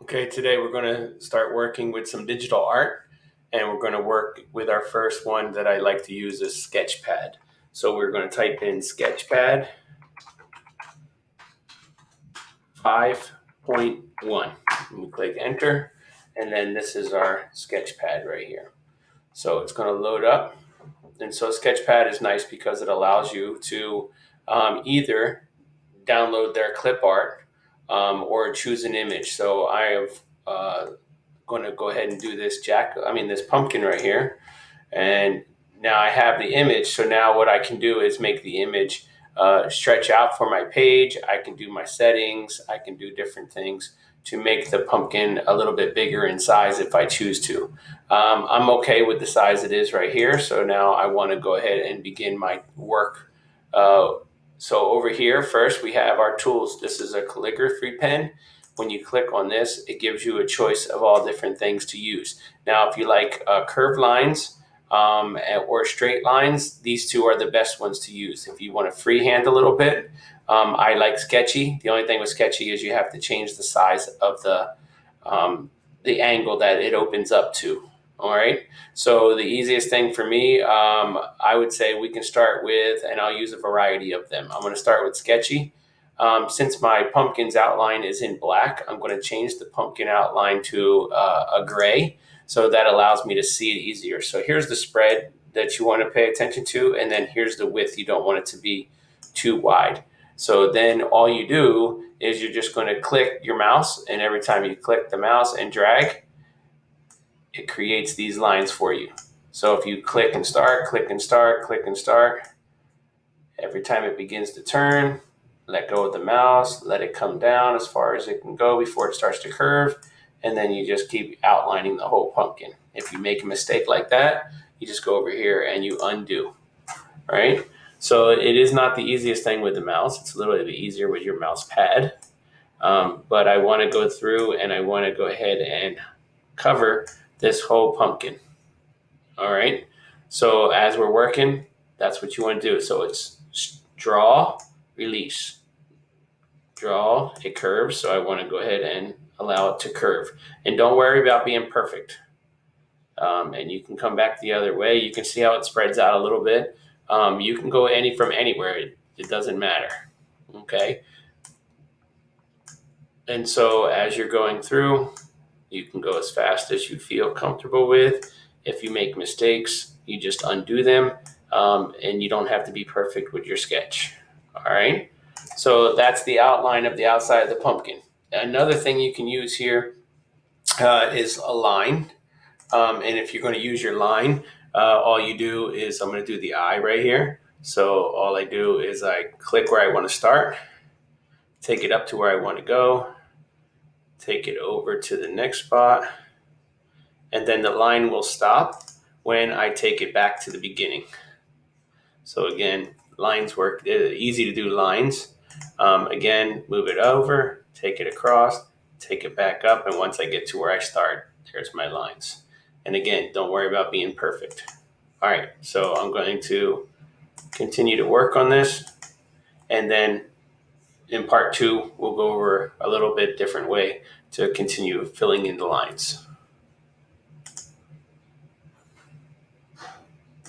Okay, today we're going to start working with some digital art, and we're going to work with our first one that I like to use is Sketchpad. So we're going to type in Sketchpad 5.1. And we click enter, and then this is our Sketchpad right here. So it's going to load up. And so Sketchpad is nice because it allows you to either download their clip art or choose an image. So I have going to go ahead and do this this pumpkin right here. And now I have the image. So now what I can do is make the image stretch out for my page. I can do my settings. I can do different things to make the pumpkin a little bit bigger in size if I choose to. I'm okay with the size it is right here. So now I want to go ahead and begin my work. So over here, first we have our tools. This is a calligraphy pen. When you click on this, it gives you a choice of all different things to use. Now, if you like curved lines or straight lines, these two are the best ones to use. If you want to freehand a little bit, I like sketchy. The only thing with sketchy is you have to change the size of the angle that it opens up to. All right. So the easiest thing for me, I would say we can start with, and I'll use a variety of them. I'm going to start with sketchy. Since my pumpkin's outline is in black, I'm going to change the pumpkin outline to a gray. So that allows me to see it easier. So here's the spread that you want to pay attention to. And then here's the width. You don't want it to be too wide. So then all you do is you're just going to click your mouse. And every time you click the mouse and drag, it creates these lines for you. So if you click and start, click and start, click and start, every time it begins to turn, let go of the mouse, let it come down as far as it can go before it starts to curve, and then you just keep outlining the whole pumpkin. If you make a mistake like that, you just go over here and you undo, right? So it is not the easiest thing with the mouse. It's a little bit easier with your mouse pad. But I want to go through and I want to go ahead and cover this whole pumpkin. All right. So as we're working, that's what you want to do. So it's draw, release. Draw, it curves. So I want to go ahead and allow it to curve. And don't worry about being perfect. And you can come back the other way. You can see how it spreads out a little bit. You can go from anywhere. It doesn't matter. Okay. And so as you're going through, you can go as fast as you feel comfortable with. If you make mistakes, you just undo them, and you don't have to be perfect with your sketch. All right. So that's the outline of the outside of the pumpkin. Another thing you can use here is a line. And if you're going to use your line, all you do is I'm going to do the eye right here. So all I do is I click where I want to start, take it up to where I want to go, take it over to the next spot, and then the line will stop when I take it back to the beginning. So again, lines work, easy to do lines. Again, move it over, take it across, take it back up, and once I get to where I start, there's my lines. And again, don't worry about being perfect. All right, so I'm going to continue to work on this, and then in part two, we'll go over a little bit different way to continue filling in the lines.